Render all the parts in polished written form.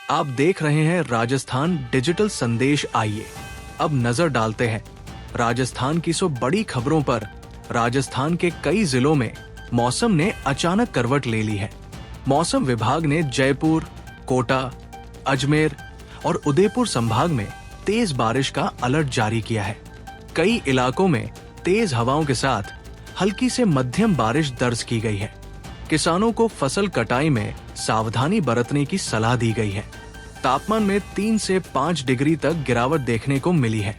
आप देख रहे हैं राजस्थान डिजिटल संदेश। आइए अब नजर डालते हैं राजस्थान की 100 बड़ी खबरों पर। राजस्थान के कई जिलों में मौसम ने अचानक करवट ले ली है। मौसम विभाग ने जयपुर, कोटा, अजमेर और उदयपुर संभाग में तेज बारिश का अलर्ट जारी किया है। कई इलाकों में तेज हवाओं के साथ हल्की से मध्यम बारिश दर्ज की गई है। किसानों को फसल कटाई में सावधानी बरतने की सलाह दी गई है। तापमान में 3 से 5 डिग्री तक गिरावट देखने को मिली है।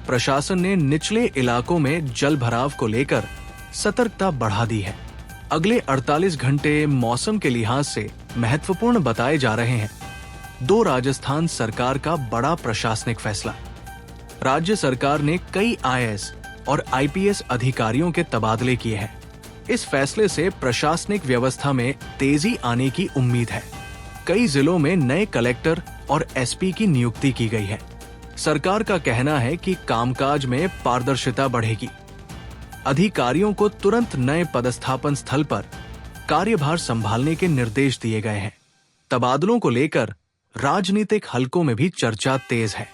प्रशासन ने निचले इलाकों में जल भराव को लेकर सतर्कता बढ़ा दी है। अगले 48 घंटे मौसम के लिहाज से महत्वपूर्ण बताए जा रहे हैं। 2 राजस्थान सरकार का बड़ा प्रशासनिक फैसला। राज्य सरकार ने कई IAS और IPS अधिकारियों के तबादले किए हैं। इस फैसले से प्रशासनिक व्यवस्था में तेजी आने की उम्मीद है। कई जिलों में नए कलेक्टर और SP की नियुक्ति की गई है। सरकार का कहना है कि कामकाज में पारदर्शिता बढ़ेगी। अधिकारियों को तुरंत नए पदस्थापन स्थल पर कार्यभार संभालने के निर्देश दिए गए हैं। तबादलों को लेकर राजनीतिक हलकों में भी चर्चा तेज है।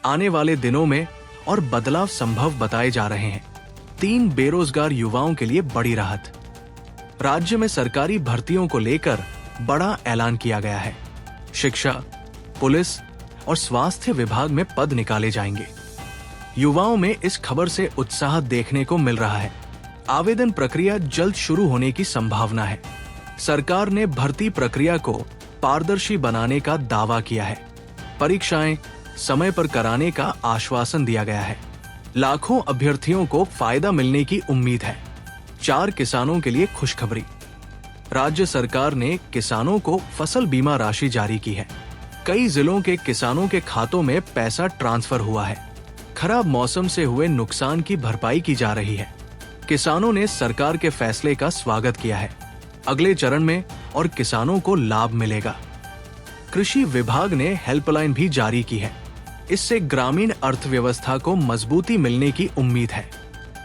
आने वाले दिनों में और बदलाव संभव बताए जा रहे हैं। 3 बेरोजगार युवाओं के लिए बड़ी राहत। राज्य में सरकारी भर्तियों को लेकर बड़ा ऐलान किया गया है। शिक्षा, पुलिस और स्वास्थ्य विभाग में पद निकाले जाएंगे। युवाओं में इस खबर से उत्साह देखने को मिल रहा है। आवेदन प्रक्रिया जल्द शुरू होने की संभावना है। सरकार ने भर्ती प्रक्रिया को पारदर्शी बनाने का दावा किया है। परीक्षाएं समय पर कराने का आश्वासन दिया गया है। लाखों अभ्यर्थियों को फायदा मिलने की उम्मीद है। 4 किसानों के लिए खुशखबरी। राज्य सरकार ने किसानों को फसल बीमा राशि जारी की है। कई जिलों के किसानों के खातों में पैसा ट्रांसफर हुआ है। खराब मौसम से हुए नुकसान की भरपाई की जा रही है। किसानों ने सरकार के फैसले का स्वागत किया है। अगले चरण में और किसानों को लाभ मिलेगा। कृषि विभाग ने हेल्पलाइन भी जारी की है। इससे ग्रामीण अर्थव्यवस्था को मजबूती मिलने की उम्मीद है।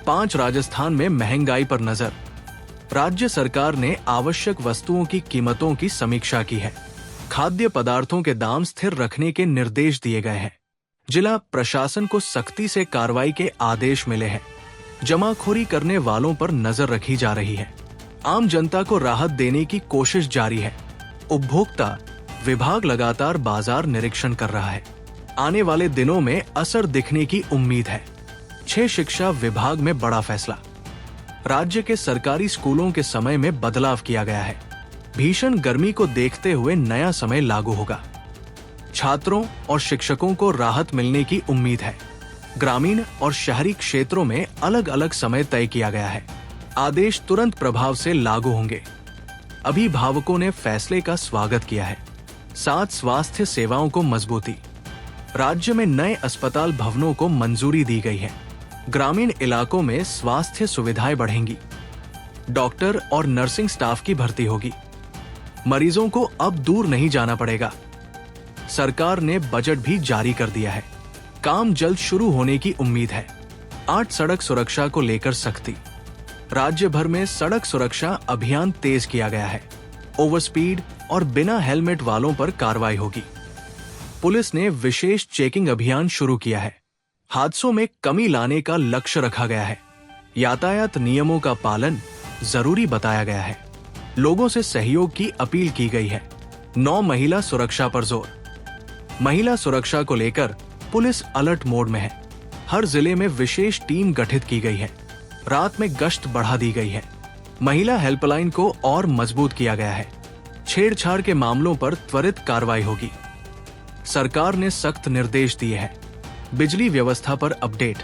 5 राजस्थान में महंगाई पर नजर। राज्य सरकार ने आवश्यक वस्तुओं की कीमतों की समीक्षा की है। खाद्य पदार्थों के दाम स्थिर रखने के निर्देश दिए गए हैं। जिला प्रशासन को सख्ती से कार्रवाई के आदेश मिले हैं। जमाखोरी करने वालों पर नजर रखी जा रही है। आम जनता को राहत देने की कोशिश जारी है। उपभोक्ता विभाग लगातार बाजार निरीक्षण कर रहा है। आने वाले दिनों में असर दिखने की उम्मीद है। 6 शिक्षा विभाग में बड़ा फैसला। राज्य के सरकारी स्कूलों के समय में बदलाव किया गया है। भीषण गर्मी को देखते हुए नया समय लागू होगा। छात्रों और शिक्षकों को राहत मिलने की उम्मीद है। ग्रामीण और शहरी क्षेत्रों में अलग अलग समय तय किया गया है। आदेश तुरंत प्रभाव से लागू होंगे। अभिभावकों ने फैसले का स्वागत किया है। 7 स्वास्थ्य सेवाओं को मजबूती। राज्य में नए अस्पताल भवनों को मंजूरी दी गई है। ग्रामीण इलाकों में स्वास्थ्य सुविधाएं बढ़ेंगी। डॉक्टर और नर्सिंग स्टाफ की भर्ती होगी। मरीजों को अब दूर नहीं जाना पड़ेगा। सरकार ने बजट भी जारी कर दिया है। काम जल्द शुरू होने की उम्मीद है। 8 सड़क सुरक्षा को लेकर सख्ती। राज्य भर में सड़क सुरक्षा अभियान तेज किया गया है। ओवर स्पीड और बिना हेलमेट वालों पर कार्रवाई होगी। पुलिस ने विशेष चेकिंग अभियान शुरू किया है। हादसों में कमी लाने का लक्ष्य रखा गया है। यातायात नियमों का पालन जरूरी बताया गया है। लोगों से सहयोग की अपील की गई है। 9 महिला सुरक्षा पर जोर। महिला सुरक्षा को लेकर पुलिस अलर्ट मोड में है। हर जिले में विशेष टीम गठित की गई है। रात में गश्त बढ़ा दी गई है। महिला हेल्पलाइन को और मजबूत किया गया है। छेड़छाड़ के मामलों पर त्वरित कार्रवाई होगी। सरकार ने सख्त निर्देश दिए हैं। बिजली व्यवस्था पर अपडेट।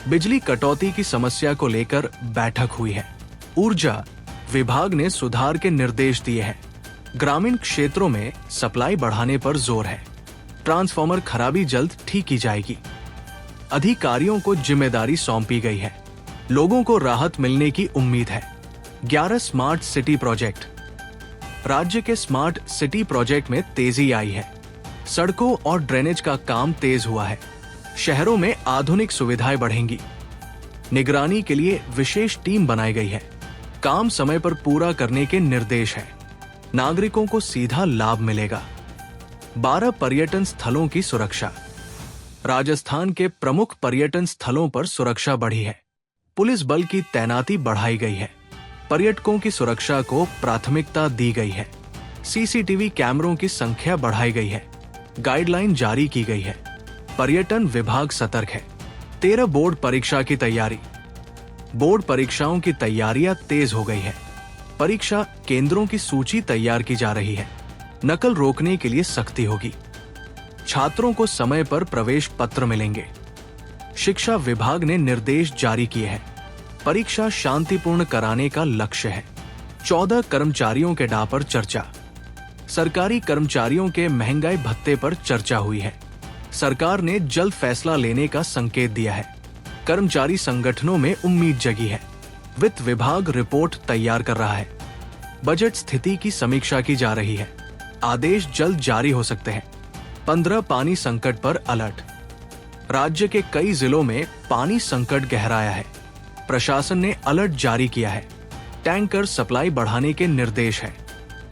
बिजली कटौती की समस्या को लेकर बैठक हुई है। ऊर्जा विभाग ने सुधार के निर्देश दिए हैं। ग्रामीण क्षेत्रों में सप्लाई बढ़ाने पर जोर है। ट्रांसफार्मर खराबी जल्द ठीक की जाएगी। अधिकारियों को जिम्मेदारी सौंपी गई है। लोगों को राहत मिलने की उम्मीद है। 11 स्मार्ट सिटी प्रोजेक्ट। राज्य के स्मार्ट सिटी प्रोजेक्ट में तेजी आई है। सड़कों और ड्रेनेज का काम तेज हुआ है। शहरों में आधुनिक सुविधाएं बढ़ेंगी। निगरानी के लिए विशेष टीम बनाई गई है। काम समय पर पूरा करने के निर्देश हैं। नागरिकों को सीधा लाभ मिलेगा। 12 पर्यटन स्थलों की सुरक्षा। राजस्थान के प्रमुख पर्यटन स्थलों पर सुरक्षा बढ़ी है। पुलिस बल की तैनाती बढ़ाई गई है। पर्यटकों की सुरक्षा को प्राथमिकता दी गई है। सीसीटीवी कैमरों की संख्या बढ़ाई गई है। गाइडलाइन जारी की गई है। पर्यटन विभाग सतर्क है। 13 बोर्ड परीक्षा की तैयारी। बोर्ड परीक्षाओं की तैयारियां तेज हो गई है। परीक्षा केंद्रों की सूची तैयार की जा रही है। नकल रोकने के लिए सख्ती होगी। छात्रों को समय पर प्रवेश पत्र मिलेंगे। शिक्षा विभाग ने निर्देश जारी किए हैं। परीक्षा शांतिपूर्ण कराने का लक्ष्य है। 14 कर्मचारियों के डा पर चर्चा। सरकारी कर्मचारियों के महंगाई भत्ते पर चर्चा हुई है। सरकार ने जल्द फैसला लेने का संकेत दिया है। कर्मचारी संगठनों में उम्मीद जगी है। वित्त विभाग रिपोर्ट तैयार कर रहा है। बजट स्थिति की समीक्षा की जा रही है। आदेश जल्द जारी हो सकते हैं। 15 पानी संकट पर अलर्ट। राज्य के कई जिलों में पानी संकट गहराया है। प्रशासन ने अलर्ट जारी किया है। टैंकर सप्लाई बढ़ाने के निर्देश हैं।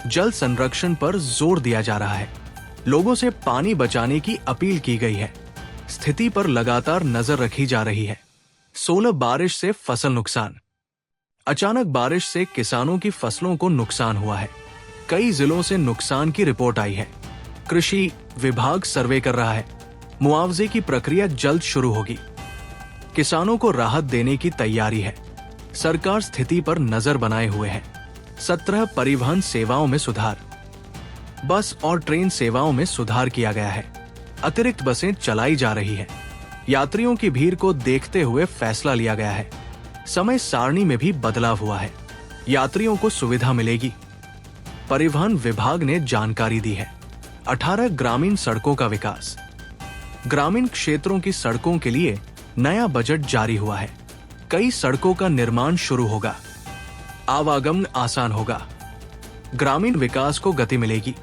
जल संरक्षण पर जोर दिया जा रहा है। लोगों से पानी बचाने की अपील की गई है। स्थिति पर लगातार नजर रखी जा रही है। 16 बारिश से फसल नुकसान। अचानक बारिश से किसानों की फसलों को नुकसान हुआ है। कई जिलों से नुकसान की रिपोर्ट आई है। कृषि विभाग सर्वे कर रहा है। मुआवजे की प्रक्रिया जल्द शुरू होगी। किसानों को राहत देने की तैयारी है। सरकार स्थिति पर नजर बनाए हुए है। 17 परिवहन सेवाओं में सुधार। बस और ट्रेन सेवाओं में सुधार किया गया है। अतिरिक्त बसें चलाई जा रही है। यात्रियों की भीड़ को देखते हुए फैसला लिया गया है। समय सारणी में भी बदलाव हुआ है। यात्रियों को सुविधा मिलेगी। परिवहन विभाग ने जानकारी दी है। 18 ग्रामीण सड़कों का विकास। ग्रामीण क्षेत्रों की सड़कों के लिए नया बजट जारी हुआ है। कई सड़कों का निर्माण शुरू होगा। आवागमन आसान होगा। ग्रामीण विकास को गति मिलेगी।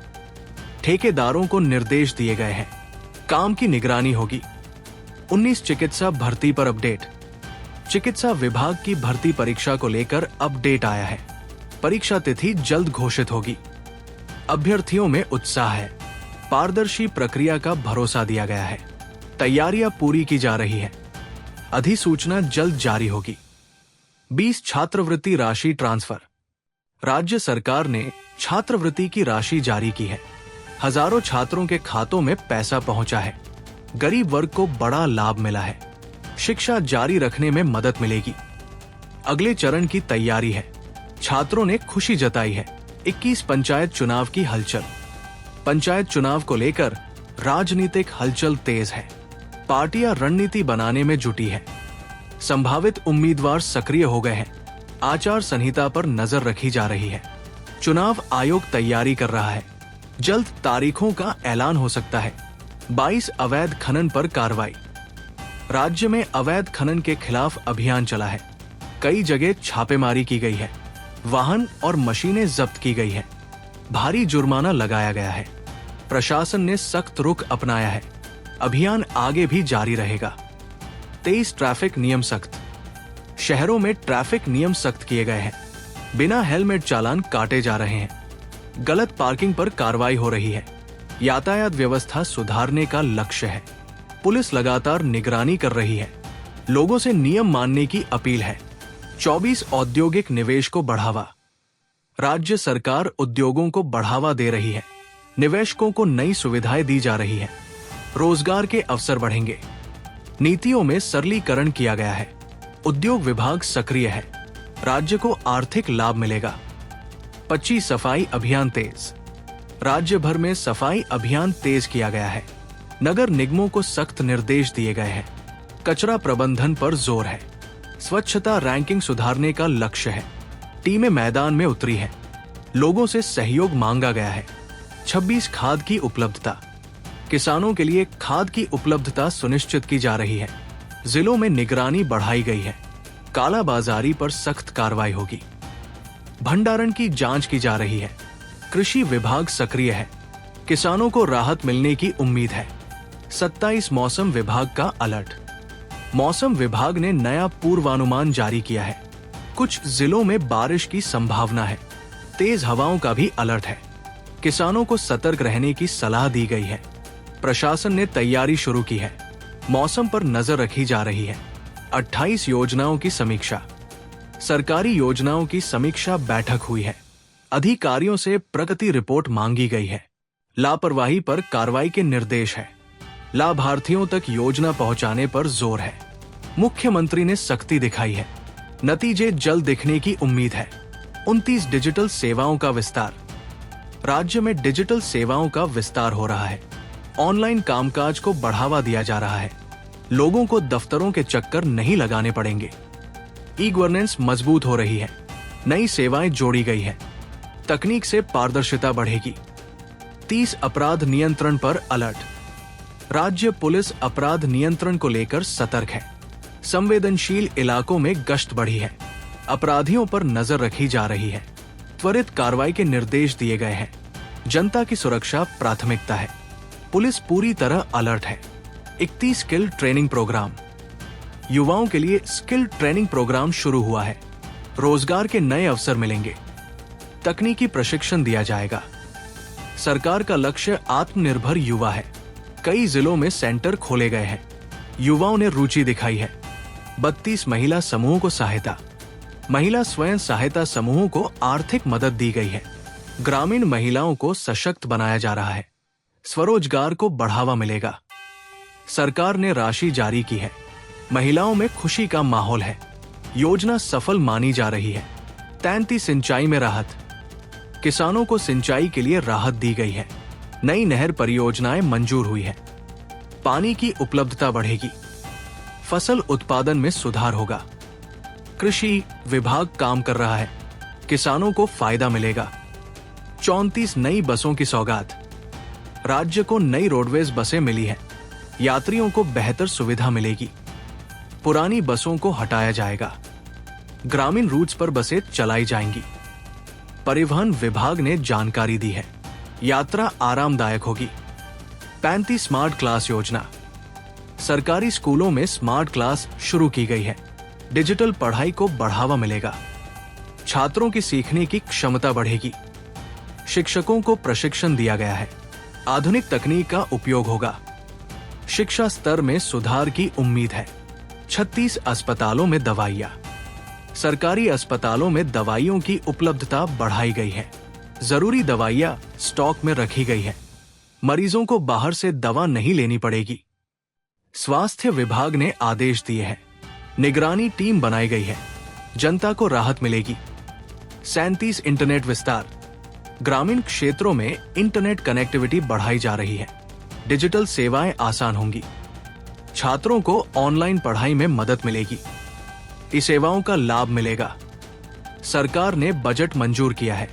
ठेकेदारों को निर्देश दिए गए हैं। काम की निगरानी होगी। 19 चिकित्सा भर्ती पर अपडेट। चिकित्सा विभाग की भर्ती परीक्षा को लेकर अपडेट आया है। परीक्षा तिथि जल्द घोषित होगी। अभ्यर्थियों में उत्साह है। पारदर्शी प्रक्रिया का भरोसा दिया गया है। तैयारियां पूरी की जा रही है। अधिसूचना जल्द जारी होगी। 20 छात्रवृत्ति राशि ट्रांसफर। राज्य सरकार ने छात्रवृत्ति की राशि जारी की है। हजारों छात्रों के खातों में पैसा पहुंचा है। गरीब वर्ग को बड़ा लाभ मिला है। शिक्षा जारी रखने में मदद मिलेगी। अगले चरण की तैयारी है। छात्रों ने खुशी जताई है। 21 पंचायत चुनाव की हलचल। पंचायत चुनाव को लेकर राजनीतिक हलचल तेज है। पार्टियां रणनीति बनाने में जुटी है। संभावित उम्मीदवार सक्रिय हो गए हैं। आचार संहिता पर नजर रखी जा रही है। चुनाव आयोग तैयारी कर रहा है। जल्द तारीखों का ऐलान हो सकता है। 22 अवैध खनन पर कार्रवाई। राज्य में अवैध खनन के खिलाफ अभियान चला है। कई जगह छापेमारी की गई है। वाहन और मशीनें जब्त की गई है। भारी जुर्माना लगाया गया है। प्रशासन ने सख्त रुख अपनाया है। अभियान आगे भी जारी रहेगा। 23 ट्रैफिक नियम सख्त। शहरों में ट्रैफिक नियम सख्त किए गए हैं। बिना हेलमेट चालान काटे जा रहे हैं। गलत पार्किंग पर कार्रवाई हो रही है। यातायात व्यवस्था सुधारने का लक्ष्य है। पुलिस लगातार निगरानी कर रही है। लोगों से नियम मानने की अपील है। 24 औद्योगिक निवेश को बढ़ावा। राज्य सरकार उद्योगों को बढ़ावा दे रही है। निवेशकों को नई सुविधाएं दी जा रही है। रोजगार के अवसर बढ़ेंगे। नीतियों में सरलीकरण किया गया है। उद्योग विभाग सक्रिय है। राज्य को आर्थिक लाभ मिलेगा। 25 सफाई अभियान तेज। राज्य भर में सफाई अभियान तेज किया गया है। नगर निगमों को सख्त निर्देश दिए गए हैं। कचरा प्रबंधन पर जोर है। स्वच्छता रैंकिंग सुधारने का लक्ष्य है। टीमें मैदान में उतरी है। लोगों से सहयोग मांगा गया है। 26 खाद की उपलब्धता। किसानों के लिए खाद की उपलब्धता सुनिश्चित की जा रही है। जिलों में निगरानी बढ़ाई गई है। कालाबाजारी पर सख्त कार्रवाई होगी। भंडारण की जांच की जा रही है। कृषि विभाग सक्रिय है। किसानों को राहत मिलने की उम्मीद है। 27 मौसम विभाग का अलर्ट। मौसम विभाग ने नया पूर्वानुमान जारी किया है। कुछ जिलों में बारिश की संभावना है। तेज हवाओं का भी अलर्ट है। किसानों को सतर्क रहने की सलाह दी गई है। प्रशासन ने तैयारी शुरू की है। मौसम पर नजर रखी जा रही है। 28 योजनाओं की समीक्षा। सरकारी योजनाओं की समीक्षा बैठक हुई है। अधिकारियों से प्रगति रिपोर्ट मांगी गई है। लापरवाही पर कार्रवाई के निर्देश है। लाभार्थियों तक योजना पहुंचाने पर जोर है। मुख्यमंत्री ने सख्ती दिखाई है। नतीजे जल्द दिखने की उम्मीद है। 29 डिजिटल सेवाओं का विस्तार। राज्य में डिजिटल सेवाओं का विस्तार हो रहा है। ऑनलाइन कामकाज को बढ़ावा दिया जा रहा है। लोगों को दफ्तरों के चक्कर नहीं लगाने पड़ेंगे। ई गवर्नेंस मजबूत हो रही है। नई सेवाएं जोड़ी गई है। तकनीक से पारदर्शिता बढ़ेगी। 30 अपराध नियंत्रण पर अलर्ट। राज्य पुलिस अपराध नियंत्रण को लेकर सतर्क है। संवेदनशील इलाकों में गश्त बढ़ी है। अपराधियों पर नजर रखी जा रही है। त्वरित कार्रवाई के निर्देश दिए गए हैं। जनता की सुरक्षा प्राथमिकता है। पुलिस पूरी तरह अलर्ट है। 31 स्किल ट्रेनिंग प्रोग्राम। युवाओं के लिए स्किल ट्रेनिंग प्रोग्राम शुरू हुआ है। रोजगार के नए अवसर मिलेंगे। तकनीकी प्रशिक्षण दिया जाएगा। सरकार का लक्ष्य आत्मनिर्भर युवा है। कई जिलों में सेंटर खोले गए हैं। युवाओं ने रुचि दिखाई है। 32 महिला समूहों को सहायता। महिला स्वयं सहायता समूहों को आर्थिक मदद दी गई है। ग्रामीण महिलाओं को सशक्त बनाया जा रहा है। स्वरोजगार को बढ़ावा मिलेगा। सरकार ने राशि जारी की है। महिलाओं में खुशी का माहौल है। योजना सफल मानी जा रही है। 33 सिंचाई में राहत। किसानों को सिंचाई के लिए राहत दी गई है। नई नहर परियोजनाएं मंजूर हुई है। पानी की उपलब्धता बढ़ेगी। फसल उत्पादन में सुधार होगा। कृषि विभाग काम कर रहा है। किसानों को फायदा मिलेगा। 34 नई बसों की सौगात। राज्य को नई रोडवेज बसें मिली है। यात्रियों को बेहतर सुविधा मिलेगी। पुरानी बसों को हटाया जाएगा। ग्रामीण रूट्स पर बसें चलाई जाएंगी। परिवहन विभाग ने जानकारी दी है। यात्रा आरामदायक होगी। 35 स्मार्ट क्लास योजना। सरकारी स्कूलों में स्मार्ट क्लास शुरू की गई है। डिजिटल पढ़ाई को बढ़ावा मिलेगा। छात्रों की सीखने की क्षमता बढ़ेगी। शिक्षकों को प्रशिक्षण दिया गया है। आधुनिक तकनीक का उपयोग होगा। शिक्षा स्तर में सुधार की उम्मीद है। 36 अस्पतालों में दवाइयां। सरकारी अस्पतालों में दवाइयों की उपलब्धता बढ़ाई गई है। जरूरी दवाइयां स्टॉक में रखी गई है। मरीजों को बाहर से दवा नहीं लेनी पड़ेगी। स्वास्थ्य विभाग ने आदेश दिए हैं। निगरानी टीम बनाई गई है। जनता को राहत मिलेगी। 37 इंटरनेट विस्तार। ग्रामीण क्षेत्रों में इंटरनेट कनेक्टिविटी बढ़ाई जा रही है। डिजिटल सेवाएं आसान होंगी। छात्रों को ऑनलाइन पढ़ाई में मदद मिलेगी। इस सेवाओं का लाभ मिलेगा। सरकार ने बजट मंजूर किया है।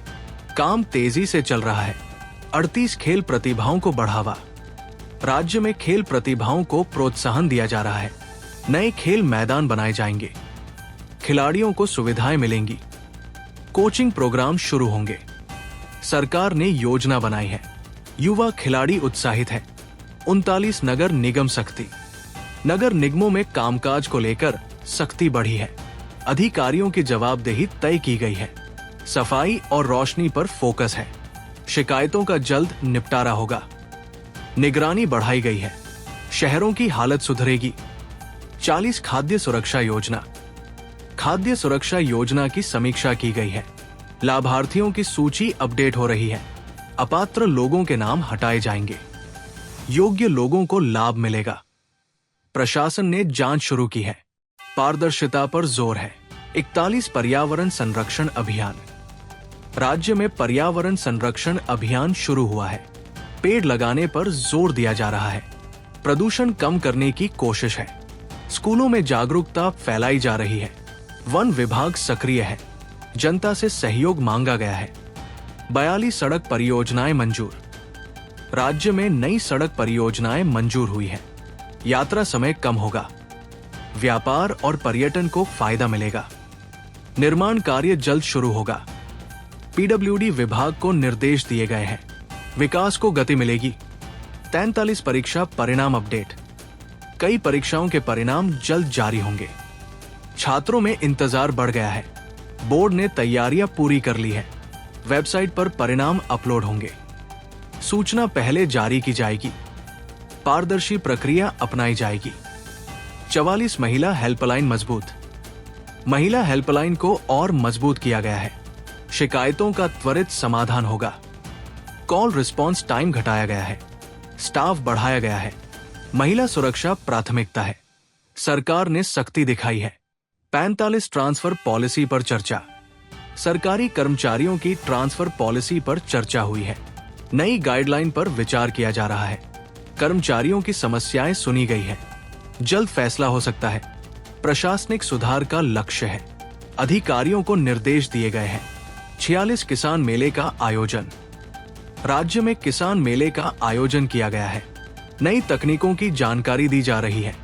काम तेजी से चल रहा है। 38 खेल प्रतिभाओं को बढ़ावा। राज्य में खेल प्रतिभाओं को प्रोत्साहन दिया जा रहा है। नए खेल मैदान बनाए जाएंगे। खिलाड़ियों को सुविधाएं मिलेंगी। कोचिंग प्रोग्राम शुरू होंगे। सरकार ने योजना बनाई है। युवा खिलाड़ी उत्साहित है। 39 नगर निगम सख्ती। नगर निगमों में कामकाज को लेकर सख्ती बढ़ी है। अधिकारियों की जवाबदेही तय की गई है। सफाई और रोशनी पर फोकस है। शिकायतों का जल्द निपटारा होगा। निगरानी बढ़ाई गई है। शहरों की हालत सुधरेगी। 40 खाद्य सुरक्षा योजना। खाद्य सुरक्षा योजना की समीक्षा की गई है। लाभार्थियों की सूची अपडेट हो रही है। अपात्र लोगों के नाम हटाए जाएंगे। योग्य लोगों को लाभ मिलेगा। प्रशासन ने जांच शुरू की है। पारदर्शिता पर जोर है। 41 पर्यावरण संरक्षण अभियान। राज्य में पर्यावरण संरक्षण अभियान शुरू हुआ है। पेड़ लगाने पर जोर दिया जा रहा है। प्रदूषण कम करने की कोशिश है। स्कूलों में जागरूकता फैलाई जा रही है। वन विभाग सक्रिय है। जनता से सहयोग मांगा गया है। 42 सड़क परियोजनाएं मंजूर। राज्य में नई सड़क परियोजनाएं मंजूर हुई है। यात्रा समय कम होगा। व्यापार और पर्यटन को फायदा मिलेगा। निर्माण कार्य जल्द शुरू होगा। पीडब्ल्यूडी विभाग को निर्देश दिए गए हैं। विकास को गति मिलेगी। 43 परीक्षा परिणाम अपडेट। कई परीक्षाओं के परिणाम जल्द जारी होंगे। छात्रों में इंतजार बढ़ गया है। बोर्ड ने तैयारियां पूरी कर ली है। वेबसाइट पर परिणाम अपलोड होंगे। सूचना पहले जारी की जाएगी। पारदर्शी प्रक्रिया अपनाई जाएगी। 44 महिला हेल्पलाइन मजबूत। महिला हेल्पलाइन को और मजबूत किया गया है। शिकायतों का त्वरित समाधान होगा। कॉल रिस्पॉन्स टाइम घटाया गया है। स्टाफ बढ़ाया गया है। महिला सुरक्षा प्राथमिकता है। सरकार ने सख्ती दिखाई है। 45 ट्रांसफर पॉलिसी पर चर्चा। सरकारी कर्मचारियों की ट्रांसफर पॉलिसी पर चर्चा हुई है। नई गाइडलाइन पर विचार किया जा रहा है। कर्मचारियों की समस्याएं सुनी गई है। जल्द फैसला हो सकता है। प्रशासनिक सुधार का लक्ष्य है। अधिकारियों को निर्देश दिए गए हैं। 46 किसान मेले का आयोजन। राज्य में किसान मेले का आयोजन किया गया है। नई तकनीकों की जानकारी दी जा रही है।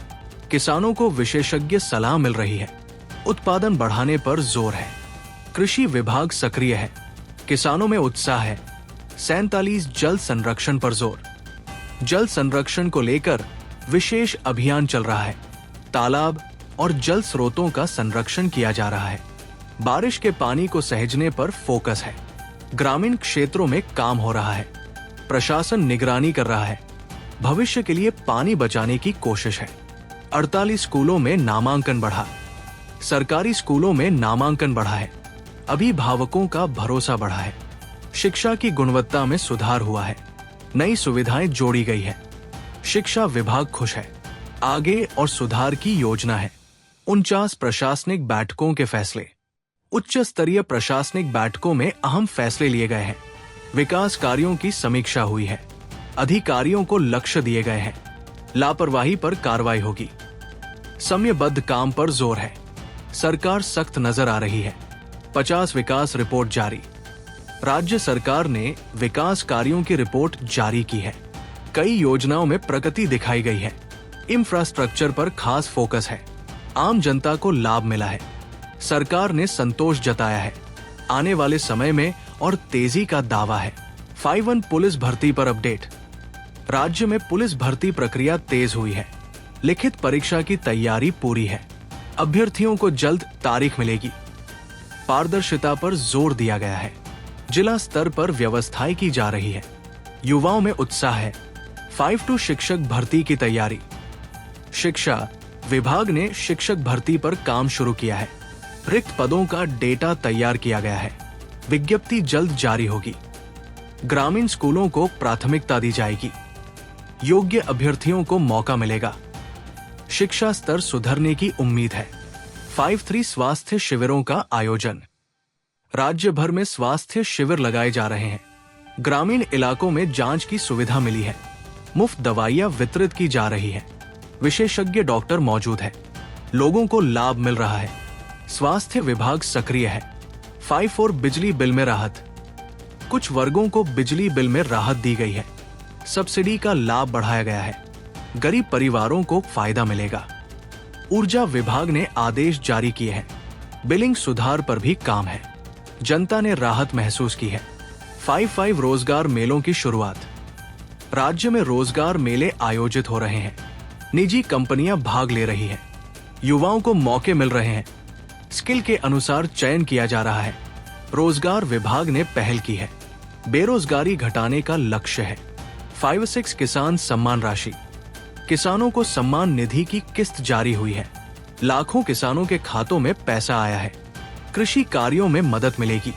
किसानों को विशेषज्ञ सलाह मिल रही है। उत्पादन बढ़ाने पर जोर है। कृषि विभाग सक्रिय है। किसानों में उत्साह है। 47 जल संरक्षण पर जोर। जल संरक्षण को लेकर विशेष अभियान चल रहा है। तालाब और जल स्रोतों का संरक्षण किया जा रहा है। बारिश के पानी को सहेजने पर फोकस है। ग्रामीण क्षेत्रों में काम हो रहा है। प्रशासन निगरानी कर रहा है। भविष्य के लिए पानी बचाने की कोशिश है। 48 स्कूलों में नामांकन बढ़ा। सरकारी स्कूलों में नामांकन बढ़ा है। अभिभावकों का भरोसा बढ़ा है। शिक्षा की गुणवत्ता में सुधार हुआ है। नई सुविधाएं जोड़ी गई है। शिक्षा विभाग खुश है। आगे और सुधार की योजना है। 49 प्रशासनिक बैठकों के फैसले। उच्च स्तरीय प्रशासनिक बैठकों में अहम फैसले लिए गए हैं। विकास कार्यों की समीक्षा हुई है। अधिकारियों को लक्ष्य दिए गए हैं। लापरवाही पर कार्रवाई होगी। समयबद्ध काम पर जोर है। सरकार सख्त नजर आ रही है। 50 विकास रिपोर्ट जारी। राज्य सरकार ने विकास कार्यों की रिपोर्ट जारी की है। कई योजनाओं में प्रगति दिखाई गई है। इंफ्रास्ट्रक्चर पर खास फोकस है। आम जनता को लाभ मिला है। सरकार ने संतोष जताया है। आने वाले समय में और तेजी का दावा है। 51 पुलिस भर्ती पर अपडेट। राज्य में पुलिस भर्ती प्रक्रिया तेज हुई है। लिखित परीक्षा की तैयारी पूरी है। अभ्यर्थियों को जल्द तारीख मिलेगी। पारदर्शिता पर जोर दिया गया है। जिला स्तर पर व्यवस्थाएं की जा रही है। युवाओं में उत्साह है। 5-2 शिक्षक भर्ती की तैयारी। शिक्षा विभाग ने शिक्षक भर्ती पर काम शुरू किया है। रिक्त पदों का डेटा तैयार किया गया है। विज्ञप्ति जल्द जारी होगी। ग्रामीण स्कूलों को प्राथमिकता दी जाएगी। योग्य अभ्यर्थियों को मौका मिलेगा। शिक्षा स्तर सुधरने की उम्मीद है। 5-3 स्वास्थ्य शिविरों का आयोजन। राज्य भर में स्वास्थ्य शिविर लगाए जा रहे हैं। ग्रामीण इलाकों में जांच की सुविधा मिली है। मुफ्त दवाइयां वितरित की जा रही है। विशेषज्ञ डॉक्टर मौजूद है। लोगों को लाभ मिल रहा है। स्वास्थ्य विभाग सक्रिय है। 5-4 बिजली बिल में राहत। कुछ वर्गों को बिजली बिल में राहत दी गई है। सब्सिडी का लाभ बढ़ाया गया है। गरीब परिवारों को फायदा मिलेगा। ऊर्जा विभाग ने आदेश जारी किए हैं। बिलिंग सुधार पर भी काम है। जनता ने राहत महसूस की है। 5-5 रोजगार मेलों की शुरुआत। राज्य में रोजगार मेले आयोजित हो रहे हैं। निजी कंपनियां भाग ले रही हैं। युवाओं को मौके मिल रहे हैं। स्किल के अनुसार चयन किया जा रहा है। रोजगार विभाग ने पहल की है। बेरोजगारी घटाने का लक्ष्य है। 5-6 किसान सम्मान राशि। किसानों को सम्मान निधि की किस्त जारी हुई है। लाखों किसानों के खातों में पैसा आया है। कृषि कार्यों में मदद मिलेगी।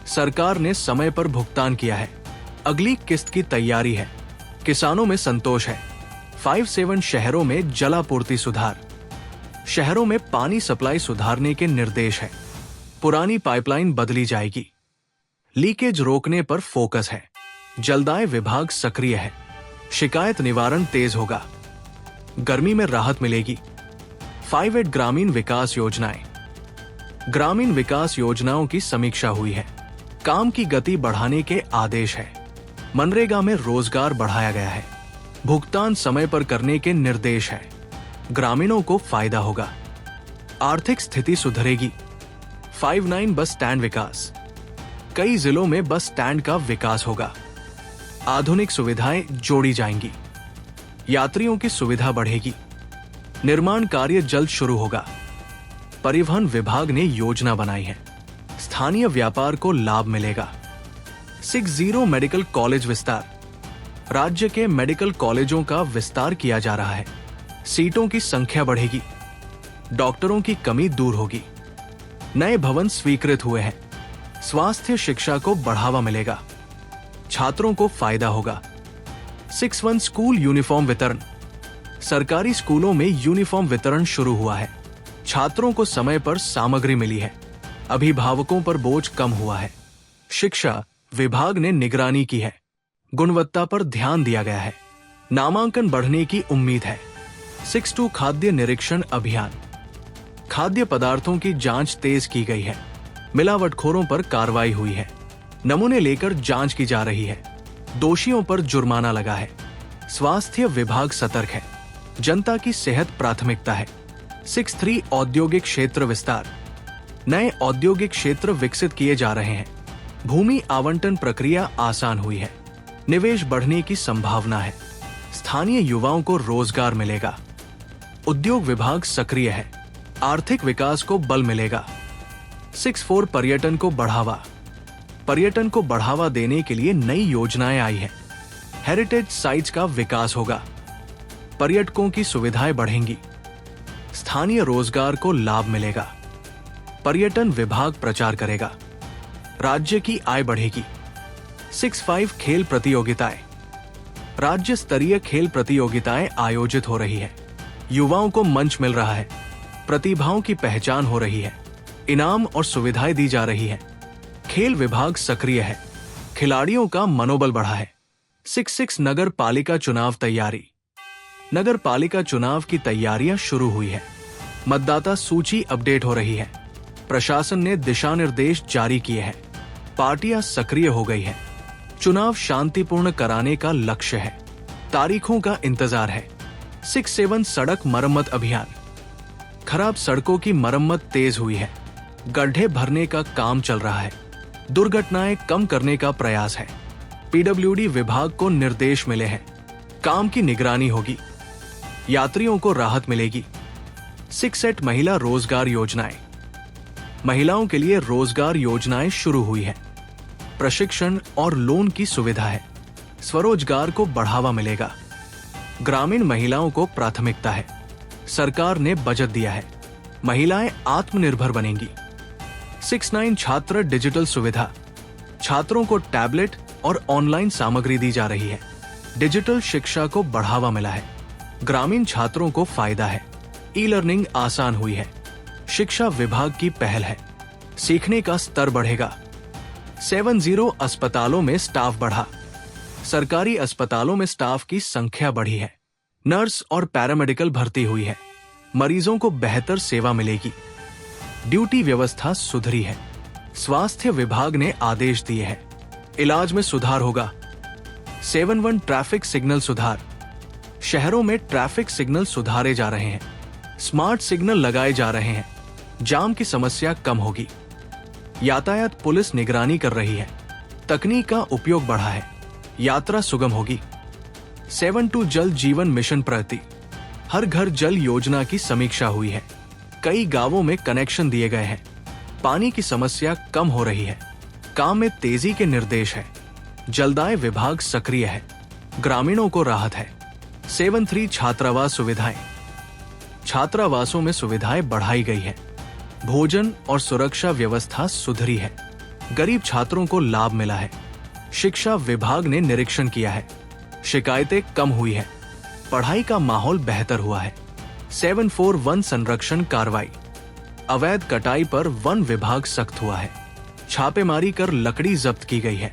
सरकार ने समय पर भुगतान किया है। अगली किस्त की तैयारी है। किसानों में संतोष है। 5-7 शहरों में जलापूर्ति सुधार। शहरों में पानी सप्लाई सुधारने के निर्देश है। पुरानी पाइपलाइन बदली जाएगी। लीकेज रोकने पर फोकस है। जलदाय विभाग सक्रिय है। शिकायत निवारण तेज होगा। गर्मी में राहत मिलेगी। 5-8 ग्रामीण विकास योजनाएं। ग्रामीण विकास योजनाओं की समीक्षा हुई है। काम की गति बढ़ाने के आदेश है। मनरेगा में रोजगार बढ़ाया गया है। भुगतान समय पर करने के निर्देश है। ग्रामीणों को फायदा होगा। आर्थिक स्थिति सुधरेगी। 5-9 बस स्टैंड विकास। कई जिलों में बस स्टैंड का विकास होगा। आधुनिक सुविधाएं जोड़ी जाएंगी। यात्रियों की सुविधा बढ़ेगी। निर्माण कार्य जल्द शुरू होगा। परिवहन विभाग ने योजना बनाई है। स्थानीय व्यापार को लाभ मिलेगा। 60 मेडिकल कॉलेज विस्तार। राज्य के मेडिकल कॉलेजों का विस्तार किया जा रहा है। सीटों की संख्या बढ़ेगी, डॉक्टरों की कमी दूर होगी। नए भवन स्वीकृत हुए हैं। स्वास्थ्य शिक्षा को बढ़ावा मिलेगा, छात्रों को फायदा होगा। 61 स्कूल यूनिफॉर्म वितरण। सरकारी स्कूलों में यूनिफॉर्म वितरण शुरू हुआ है। छात्रों को समय पर सामग्री मिली है। अभिभावकों पर बोझ कम हुआ है। शिक्षा विभाग ने निगरानी की है। गुणवत्ता पर ध्यान दिया गया है। नामांकन बढ़ने की उम्मीद है। 62 खाद्य निरीक्षण अभियान। खाद्य पदार्थों की जांच तेज की गई है। मिलावटखोरों पर कार्रवाई हुई है। नमूने लेकर जांच की जा रही है। दोषियों पर जुर्माना लगा है। स्वास्थ्य विभाग सतर्क है। जनता की सेहत प्राथमिकता है। 63 औद्योगिक क्षेत्र विस्तार। नए औद्योगिक क्षेत्र विकसित किए जा रहे हैं। भूमि आवंटन प्रक्रिया आसान हुई है। निवेश बढ़ने की संभावना है। स्थानीय युवाओं को रोजगार मिलेगा। उद्योग विभाग सक्रिय है। आर्थिक विकास को बल मिलेगा। 64 पर्यटन को बढ़ावा। पर्यटन को बढ़ावा देने के लिए नई योजनाएं आई हैं। हेरिटेज साइट्स का विकास होगा। पर्यटकों की सुविधाएं बढ़ेंगी। स्थानीय रोजगार को लाभ मिलेगा। पर्यटन विभाग प्रचार करेगा। राज्य की आय बढ़ेगी। 65 खेल प्रतियोगिताएं। राज्य स्तरीय खेल प्रतियोगिताएं आयोजित हो रही है। युवाओं को मंच मिल रहा है। प्रतिभाओं की पहचान हो रही है। इनाम और सुविधाएं दी जा रही है। खेल विभाग सक्रिय है। खिलाड़ियों का मनोबल बढ़ा है। 66 नगर पालिका चुनाव तैयारी। नगर पालिका चुनाव की तैयारियां शुरू हुई है। मतदाता सूची अपडेट हो रही है। प्रशासन ने दिशा निर्देश जारी किए हैं। पार्टियां सक्रिय हो गई है। चुनाव शांतिपूर्ण कराने का लक्ष्य है। तारीखों का इंतजार है। 67 सड़क मरम्मत अभियान। खराब सड़कों की मरम्मत तेज हुई है। गड्ढे भरने का काम चल रहा है। दुर्घटनाएं कम करने का प्रयास है। पीडब्ल्यूडी विभाग को निर्देश मिले हैं। काम की निगरानी होगी। यात्रियों को राहत मिलेगी। 68 महिला रोजगार योजनाएं। महिलाओं के लिए रोजगार योजनाएं शुरू हुई है। प्रशिक्षण और लोन की सुविधा है। स्वरोजगार को बढ़ावा मिलेगा। ग्रामीण महिलाओं को प्राथमिकता है। सरकार ने बजट दिया है। महिलाएं आत्मनिर्भर बनेंगी। 69 छात्र डिजिटल सुविधा। छात्रों को टैबलेट और ऑनलाइन सामग्री दी जा रही है। डिजिटल शिक्षा को बढ़ावा मिला है। ग्रामीण छात्रों को फायदा है। ई लर्निंग आसान हुई है। शिक्षा विभाग की पहल है। सीखने का स्तर बढ़ेगा। 70 अस्पतालों में स्टाफ बढ़ा। सरकारी अस्पतालों में स्टाफ की संख्या बढ़ी है। नर्स और पैरामेडिकल भर्ती हुई है। मरीजों को बेहतर सेवा मिलेगी। ड्यूटी व्यवस्था सुधरी है। स्वास्थ्य विभाग ने आदेश दिए हैं। इलाज में सुधार होगा। 71 ट्रैफिक सिग्नल सुधार। शहरों में ट्रैफिक सिग्नल सुधारे जा रहे हैं। स्मार्ट सिग्नल लगाए जा रहे हैं। जाम की समस्या कम होगी। यातायात पुलिस निगरानी कर रही है। तकनीक का उपयोग बढ़ा है। यात्रा सुगम होगी। 72 जल जीवन मिशन प्रगति। हर घर जल योजना की समीक्षा हुई है। कई गांवों में कनेक्शन दिए गए हैं। पानी की समस्या कम हो रही है। काम में तेजी के निर्देश है। जलदाय विभाग सक्रिय है। ग्रामीणों को राहत है। 73 छात्रावास सुविधाएं। छात्रावासों में सुविधाएं बढ़ाई गई है। भोजन और सुरक्षा व्यवस्था सुधरी है। गरीब छात्रों को लाभ मिला है। शिक्षा विभाग ने निरीक्षण किया है। शिकायतें कम हुई है। पढ़ाई का माहौल बेहतर हुआ है। 74 वन संरक्षण कार्रवाई। अवैध कटाई पर वन विभाग सख्त हुआ है। छापेमारी कर लकड़ी जब्त की गई है।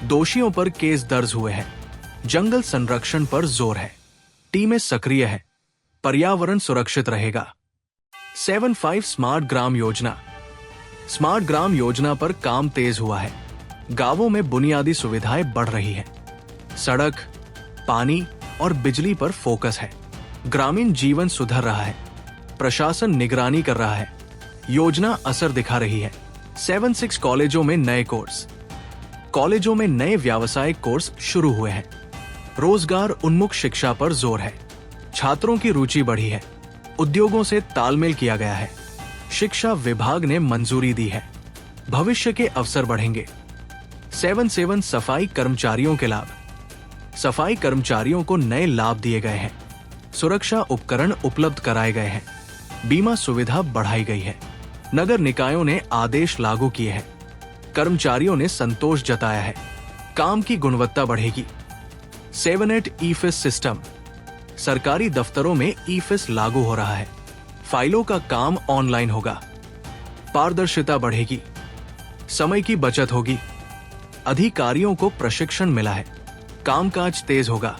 दोषियों पर केस दर्ज हुए हैं। जंगल संरक्षण पर जोर है। टीमें सक्रिय है। पर्यावरण सुरक्षित रहेगा। 75 स्मार्ट ग्राम योजना। स्मार्ट ग्राम योजना पर काम तेज हुआ है। गांवों में बुनियादी सुविधाएं बढ़ रही हैं। सड़क, पानी और बिजली पर फोकस है। ग्रामीण जीवन सुधर रहा है। प्रशासन निगरानी कर रहा है। योजना असर दिखा रही है। 76 कॉलेजों में नए कोर्स। कॉलेजों में नए व्यावसायिक कोर्स शुरू हुए हैं। रोजगार उन्मुख शिक्षा पर जोर है। छात्रों की रुचि बढ़ी है। उद्योगों से तालमेल किया गया है। शिक्षा विभाग ने मंजूरी दी है। भविष्य के अवसर बढ़ेंगे। 7-7 सफाई कर्मचारियों के लाभ। सफाई कर्मचारियों को नए लाभ दिए गए हैं। सुरक्षा उपकरण उपलब्ध कराए गए हैं। बीमा सुविधा बढ़ाई गई है। नगर निकायों ने आदेश लागू किए हैं। कर्मचारियों ने संतोष जताया है। काम की गुणवत्ता बढ़ेगी। 7-8 ई-ऑफिस सिस्टम। सरकारी दफ्तरों में ई-ऑफिस लागू हो रहा है। फाइलों का काम ऑनलाइन होगा। पारदर्शिता बढ़ेगी। समय की बचत होगी। अधिकारियों को प्रशिक्षण मिला है। कामकाज तेज होगा।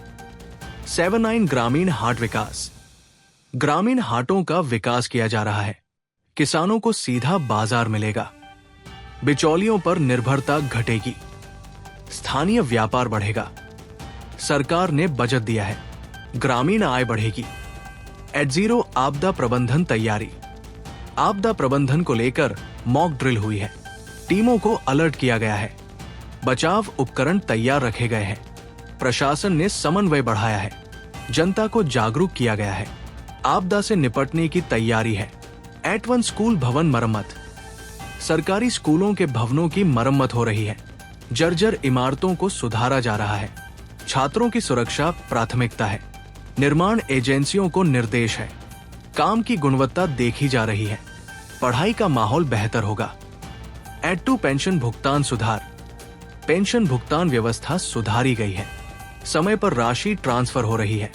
7-9 ग्रामीण हाट विकास। ग्रामीण हाटों का विकास किया जा रहा है। किसानों को सीधा बाजार मिलेगा। बिचौलियों पर निर्भरता घटेगी। स्थानीय व्यापार बढ़ेगा। सरकार ने बजट दिया है। ग्रामीण आय बढ़ेगी। एट-0 आपदा प्रबंधन तैयारी। आपदा प्रबंधन को लेकर मॉक ड्रिल हुई है। टीमों को अलर्ट किया गया है। बचाव उपकरण तैयार रखे गए हैं। प्रशासन ने समन्वय बढ़ाया है। जनता को जागरूक किया गया है। आपदा से निपटने की तैयारी है। एट-1 स्कूल भवन मरम्मत। सरकारी स्कूलों के भवनों की मरम्मत हो रही है। जर्जर इमारतों को सुधारा जा रहा है। छात्रों की सुरक्षा प्राथमिकता है। निर्माण एजेंसियों को निर्देश है। काम की गुणवत्ता देखी जा रही है। पढ़ाई का माहौल बेहतर होगा। एट-2 पेंशन भुगतान सुधार। पेंशन भुगतान व्यवस्था सुधारी गई है। समय पर राशि ट्रांसफर हो रही है।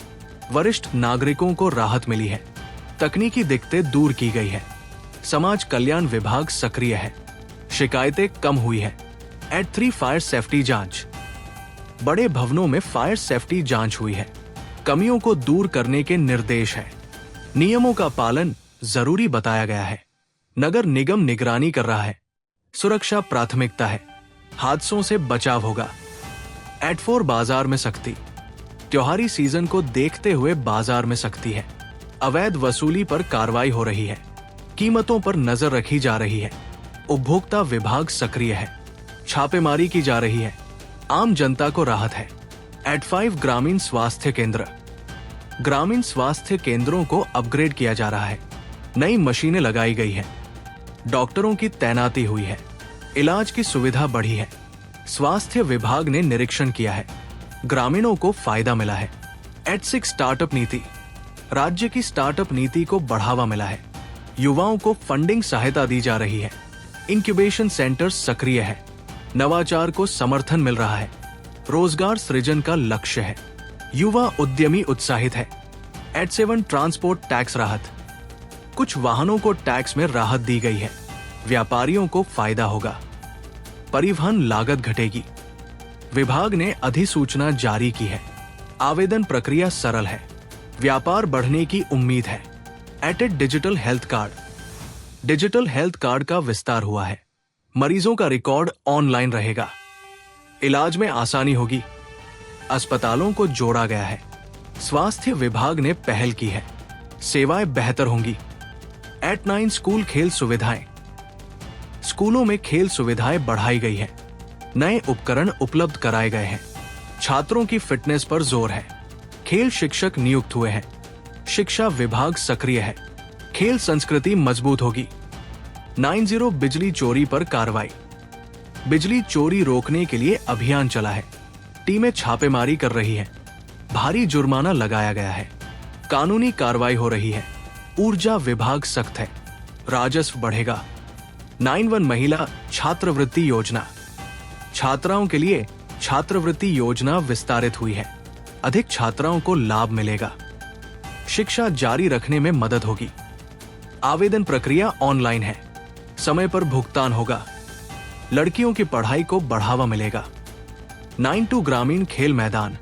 वरिष्ठ नागरिकों को राहत मिली है। तकनीकी दिक्कतें दूर की गई है। समाज कल्याण विभाग सक्रिय है। शिकायतें कम हुई है। एट-3 फायर सेफ्टी जांच। बड़े भवनों में फायर सेफ्टी जांच हुई है। कमियों को दूर करने के निर्देश है। नियमों का पालन जरूरी बताया गया है। नगर निगम निगरानी कर रहा है। सुरक्षा प्राथमिकता है। हादसों से बचाव होगा। एट-4 बाजार में सख्ती। त्योहारी सीजन को देखते हुए बाजार में सख्ती है। अवैध वसूली पर कार्रवाई हो रही है। कीमतों पर नजर रखी जा रही है। उपभोक्ता विभाग सक्रिय है। छापेमारी की जा रही है। आम जनता को राहत है। एट-5 ग्रामीण स्वास्थ्य केंद्र। ग्रामीण स्वास्थ्य केंद्रों को अपग्रेड किया जा रहा है। नई मशीनें लगाई गई है। डॉक्टरों की तैनाती हुई है। इलाज की सुविधा बढ़ी है। स्वास्थ्य विभाग ने निरीक्षण किया है। ग्रामीणों को फायदा मिला है। एट-6 स्टार्टअप नीति। राज्य की स्टार्टअप नीति को बढ़ावा मिला है। युवाओं को फंडिंग सहायता दी जा रही है। इंक्यूबेशन सेंटर सक्रिय है। नवाचार को समर्थन मिल रहा है। रोजगार सृजन का लक्ष्य है। युवा उद्यमी उत्साहित है। एट-7 ट्रांसपोर्ट टैक्स राहत। कुछ वाहनों को टैक्स में राहत दी गई है। व्यापारियों को फायदा होगा। परिवहन लागत घटेगी। विभाग ने अधिसूचना जारी की है। आवेदन प्रक्रिया सरल है। व्यापार बढ़ने की उम्मीद है। एट-8 digital health card. Digital health card का विस्तार हुआ है। मरीजों का रिकॉर्ड ऑनलाइन रहेगा। इलाज में आसानी होगी। अस्पतालों को जोड़ा गया है। स्वास्थ्य विभाग ने पहल की है। सेवाएं बेहतर होंगी। एट-9 स्कूल खेल सुविधाएं। स्कूलों में खेल सुविधाएं बढ़ाई गई है। नए उपकरण उपलब्ध कराए गए हैं। छात्रों की फिटनेस पर जोर है। खेल शिक्षक नियुक्त हुए हैं। शिक्षा विभाग सक्रिय है। खेल संस्कृति मजबूत होगी। 9-0 बिजली चोरी पर कार्रवाई। बिजली चोरी रोकने के लिए अभियान चला है। टीमें छापेमारी कर रही है। भारी जुर्माना लगाया गया है। कानूनी कार्रवाई हो रही है। ऊर्जा विभाग सख्त है। राजस्व बढ़ेगा। 9-1 महिला छात्रवृत्ति योजना। छात्राओं के लिए छात्रवृत्ति योजना विस्तारित हुई है। अधिक छात्राओं को लाभ मिलेगा। शिक्षा जारी रखने में मदद होगी। आवेदन प्रक्रिया ऑनलाइन है। समय पर भुगतान होगा। लड़कियों की पढ़ाई को बढ़ावा मिलेगा। 9-2 ग्रामीण खेल मैदान।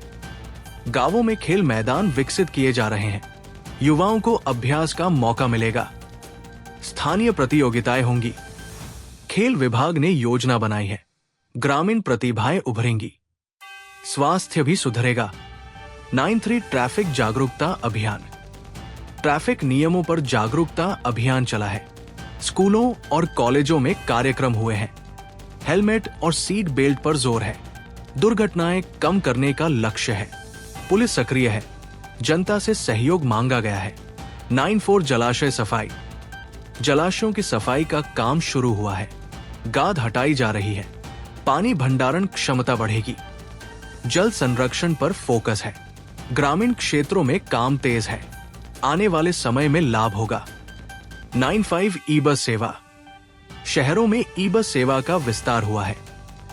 गांवों में खेल मैदान विकसित किए जा रहे हैं। युवाओं को अभ्यास का मौका मिलेगा। स्थानीय प्रतियोगिताएं होंगी। खेल विभाग ने योजना बनाई है। ग्रामीण प्रतिभाएं उभरेंगी। स्वास्थ्य भी सुधरेगा। 9-3 ट्रैफिक जागरूकता अभियान। ट्रैफिक नियमों पर जागरूकता अभियान चला है। स्कूलों और कॉलेजों में कार्यक्रम हुए हैं। हेलमेट और सीट बेल्ट पर जोर है। दुर्घटनाएं कम करने का लक्ष्य है। पुलिस सक्रिय है। जनता से सहयोग मांगा गया है। 9-4 जलाशय सफाई। जलाशयों की सफाई का काम शुरू हुआ है। गाद हटाई जा रही है। पानी भंडारण क्षमता बढ़ेगी। जल संरक्षण पर फोकस है। ग्रामीण क्षेत्रों में काम तेज है। आने वाले समय में लाभ होगा। 95 ई बस सेवा। शहरों में ई बस सेवा का विस्तार हुआ है।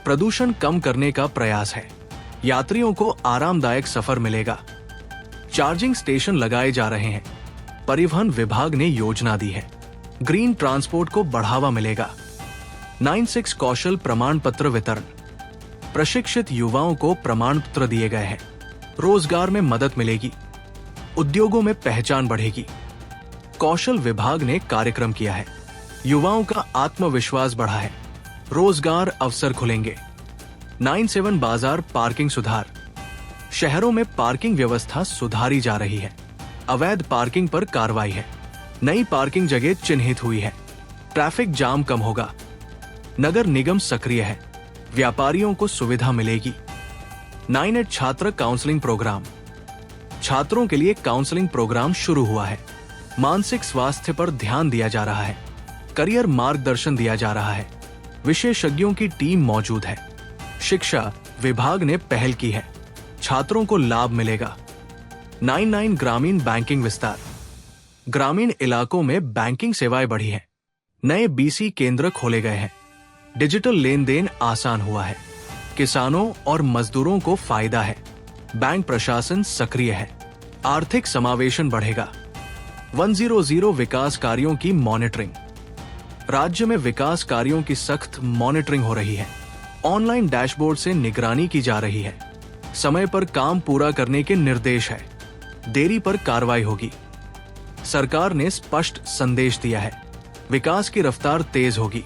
प्रदूषण कम करने का प्रयास है। यात्रियों को आरामदायक सफर मिलेगा। चार्जिंग स्टेशन लगाए जा रहे हैं। परिवहन विभाग ने योजना दी है। ग्रीन ट्रांसपोर्ट को बढ़ावा मिलेगा। 96 कौशल प्रमाण पत्र वितरण। प्रशिक्षित युवाओं को प्रमाण पत्र दिए गए हैं। रोजगार में मदद मिलेगी। उद्योगों में पहचान बढ़ेगी। कौशल विभाग ने कार्यक्रम किया है। युवाओं का आत्मविश्वास बढ़ा है। रोजगार अवसर खुलेंगे। 97 बाजार पार्किंग सुधार। शहरों में पार्किंग व्यवस्था सुधारी जा रही है। अवैध पार्किंग पर कार्रवाई है। नई पार्किंग जगह चिन्हित हुई है। ट्रैफिक जाम कम होगा। नगर निगम सक्रिय है। व्यापारियों को सुविधा मिलेगी। 98 छात्र काउंसलिंग प्रोग्राम। छात्रों के लिए काउंसलिंग प्रोग्राम शुरू हुआ है। मानसिक स्वास्थ्य पर ध्यान दिया जा रहा है। करियर मार्गदर्शन दिया जा रहा है। विशेषज्ञों की टीम मौजूद है। शिक्षा विभाग ने पहल की है। छात्रों को लाभ मिलेगा। 99 ग्रामीण बैंकिंग विस्तार। ग्रामीण इलाकों में बैंकिंग सेवाएं बढ़ी हैं। नए बीसी केंद्र खोले गए हैं। डिजिटल लेन देन आसान हुआ है। किसानों और मजदूरों को फायदा है। बैंक प्रशासन सक्रिय है। आर्थिक समावेशन बढ़ेगा। 100 विकास कार्यों की मॉनिटरिंग। राज्य में विकास कार्यों की सख्त मॉनिटरिंग हो रही है। ऑनलाइन डैशबोर्ड से निगरानी की जा रही है। समय पर काम पूरा करने के निर्देश है। देरी पर कार्रवाई होगी। सरकार ने स्पष्ट संदेश दिया है। विकास की रफ्तार तेज होगी।